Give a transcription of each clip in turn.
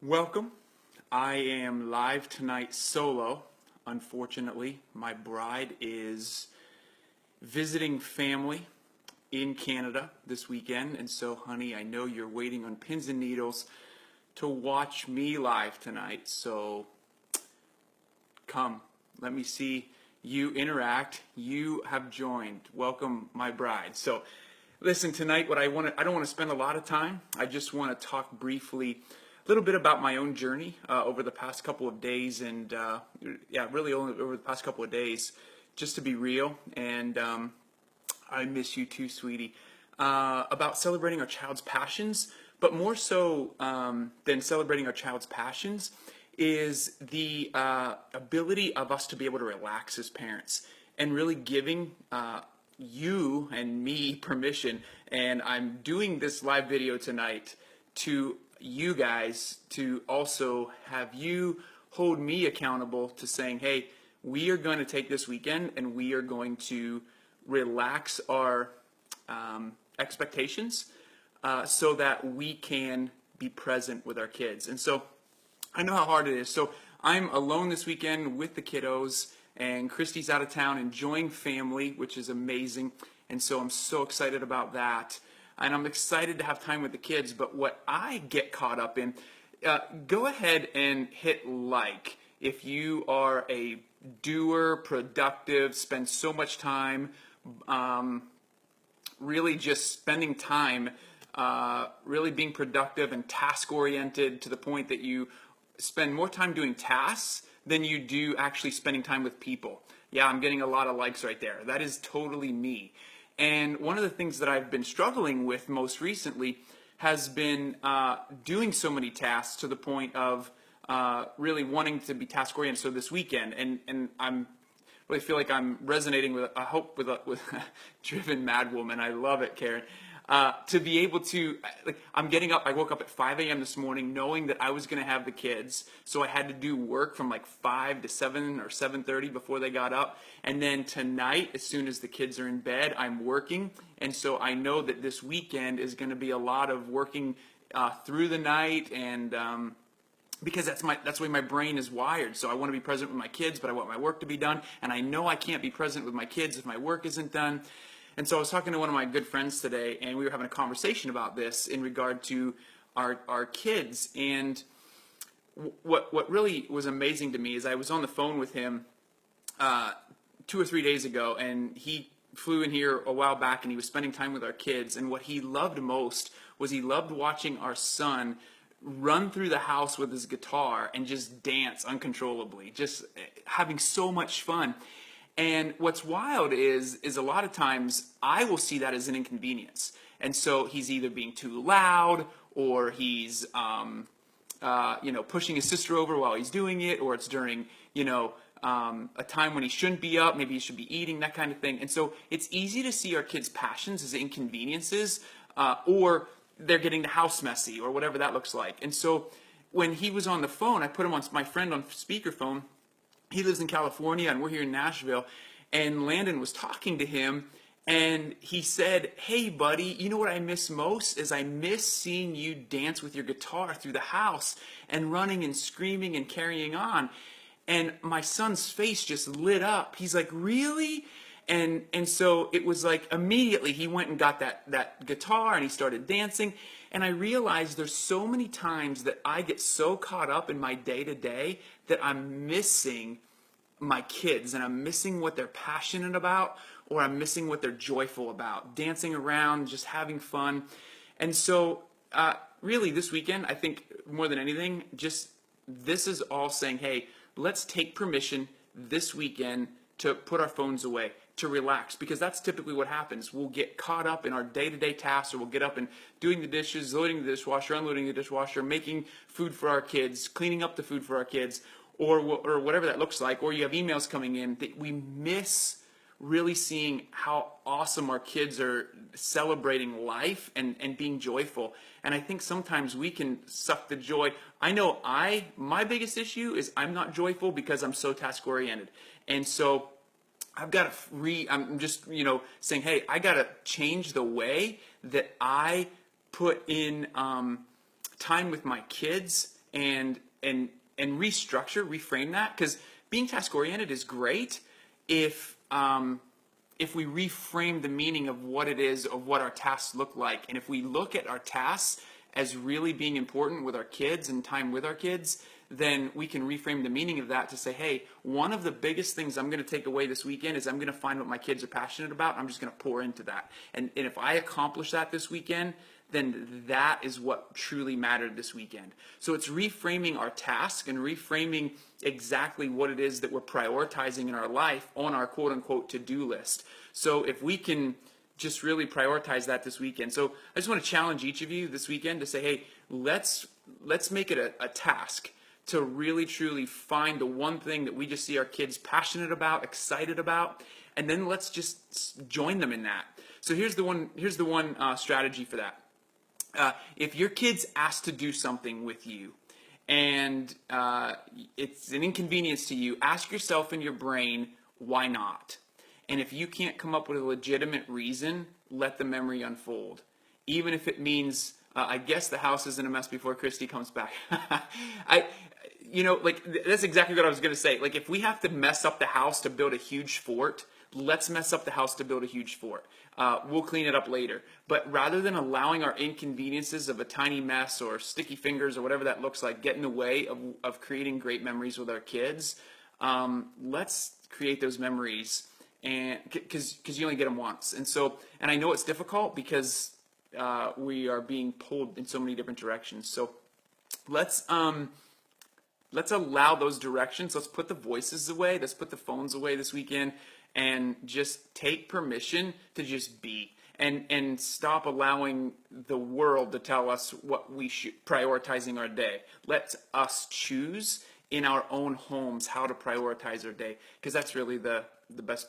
Welcome. I am live tonight solo. Unfortunately, my bride is visiting family in Canada this weekend. And so, honey, I know you're waiting on pins and needles to watch me live tonight. So come, let me see you interact. You have joined. Welcome, my bride. So listen, tonight, I don't want to spend a lot of time. I just want to talk briefly a little bit about my own journey over the past couple of days, and really only over the past couple of days, just to be real. And I miss you too, sweetie. About celebrating our child's passions, but more so than celebrating our child's passions is the ability of us to be able to relax as parents and really giving you and me permission. And I'm doing this live video tonight to you guys to also have you hold me accountable to saying, hey, we are going to take this weekend and we are going to relax our expectations so that we can be present with our kids. And so I know how hard it is. So I'm alone this weekend with the kiddos, and Christy's out of town enjoying family, which is amazing. And so I'm so excited about that. And I'm excited to have time with the kids. But what I get caught up in, go ahead and hit like if you are a doer, productive, spend so much time really just spending time really being productive and task oriented to the point that you spend more time doing tasks than you do actually spending time with people. Yeah, I'm getting a lot of likes right there. That is totally me. And one of the things that I've been struggling with most recently has been doing so many tasks to the point of really wanting to be task oriented. So this weekend, and I'm really feel like I'm resonating with with a driven mad woman. I love it, Karen. To be able to, I'm getting up. I woke up at 5 a.m. this morning knowing that I was going to have the kids. So I had to do work from like 5 to 7 or 7:30 before they got up. And then tonight, as soon as the kids are in bed, I'm working. And so I know that this weekend is going to be a lot of working through the night, and because that's the way my brain is wired. So I want to be present with my kids, but I want my work to be done. And I know I can't be present with my kids if my work isn't done. And so I was talking to one of my good friends today, and we were having a conversation about this in regard to our kids. And what really was amazing to me is I was on the phone with him 2 or 3 days ago, and he flew in here a while back, and he was spending time with our kids. And what he loved most was he loved watching our son run through the house with his guitar and just dance uncontrollably, just having so much fun. And what's wild is a lot of times I will see that as an inconvenience. And so he's either being too loud, or he's pushing his sister over while he's doing it, or it's during a time when he shouldn't be up, maybe he should be eating, that kind of thing. And so it's easy to see our kids' passions as inconveniences, or they're getting the house messy, or whatever that looks like. And so when he was on the phone, I put him on my friend on speakerphone. He lives in California, and we're here in Nashville. And Landon was talking to him, and he said, hey, buddy, you know what I miss most is I miss seeing you dance with your guitar through the house and running and screaming and carrying on. And my son's face just lit up. He's like, really? And so it was like immediately he went and got that guitar and he started dancing. And I realized there's so many times that I get so caught up in my day-to-day that I'm missing my kids, and I'm missing what they're passionate about, or I'm missing what they're joyful about, dancing around, just having fun. And so really this weekend, I think more than anything, just this is all saying, hey, let's take permission this weekend to put our phones away, to relax, because that's typically what happens. We'll get caught up in our day-to-day tasks, or we'll get up and doing the dishes, loading the dishwasher, unloading the dishwasher, making food for our kids, cleaning up the food for our kids, or whatever that looks like, or you have emails coming in, that we miss really seeing how awesome our kids are celebrating life and being joyful. And I think sometimes we can suck the joy. I know my biggest issue is I'm not joyful because I'm so task oriented. And so I've got to I'm just, saying, hey, I got to change the way that I put in time with my kids and restructure, reframe that, because being task oriented is great if we reframe the meaning of what it is, of what our tasks look like, and if we look at our tasks as really being important with our kids and time with our kids, then we can reframe the meaning of that to say, hey, one of the biggest things I'm going to take away this weekend is I'm going to find what my kids are passionate about. I'm just going to pour into that. And if I accomplish that this weekend, then that is what truly mattered this weekend. So it's reframing our task and reframing exactly what it is that we're prioritizing in our life on our quote unquote to-do list. So if we can just really prioritize that this weekend. So I just want to challenge each of you this weekend to say, hey, let's make it a task to really truly find the one thing that we just see our kids passionate about, excited about, and then let's just join them in that. So here's the one strategy for that. If your kids ask to do something with you and it's an inconvenience to you, ask yourself in your brain, why not? And if you can't come up with a legitimate reason, let the memory unfold. Even if it means, I guess the house is in a mess before Christy comes back. That's exactly what I was going to say. Like, if we have to mess up the house to build a huge fort, let's mess up the house to build a huge fort. We'll clean it up later. But rather than allowing our inconveniences of a tiny mess or sticky fingers or whatever that looks like get in the way of creating great memories with our kids, let's create those memories, and because you only get them once. And I know it's difficult because we are being pulled in so many different directions. So let's allow those directions. Let's put the voices away. Let's put the phones away this weekend and just take permission to just be, and stop allowing the world to tell us what we should prioritizing our day. Let us choose in our own homes how to prioritize our day, because that's really the best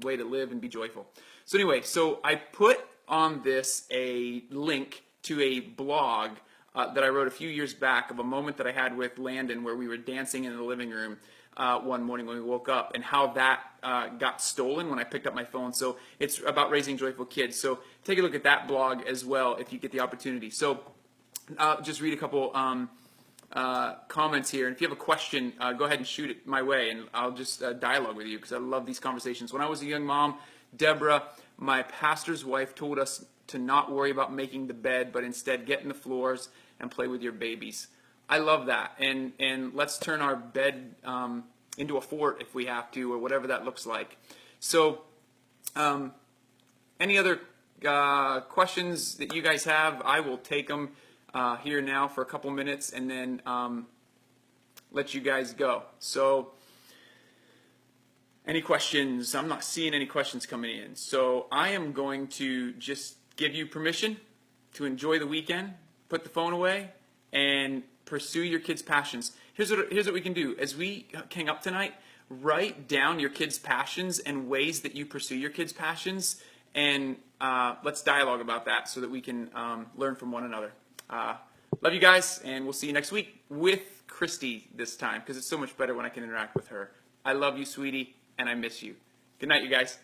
way to live and be joyful. So anyway, so I put on this a link to a blog that I wrote a few years back of a moment that I had with Landon where we were dancing in the living room one morning when we woke up, and how that got stolen when I picked up my phone. So it's about raising joyful kids. So take a look at that blog as well if you get the opportunity. So I'll just read a couple comments here. And if you have a question, go ahead and shoot it my way, and I'll just dialogue with you, because I love these conversations. When I was a young mom, Deborah, my pastor's wife, told us to not worry about making the bed, but instead get in the floors and play with your babies. I love that. And let's turn our bed into a fort if we have to, or whatever that looks like. So any other questions that you guys have, I will take them here now for a couple minutes, and then let you guys go. So any questions? I'm not seeing any questions coming in. So I am going to just give you permission to enjoy the weekend, put the phone away, and pursue your kids' passions. Here's what we can do. As we hang up tonight, write down your kids' passions and ways that you pursue your kids' passions, and let's dialogue about that so that we can learn from one another. Love you guys, and we'll see you next week with Christy this time, because it's so much better when I can interact with her. I love you, sweetie, and I miss you. Good night, you guys.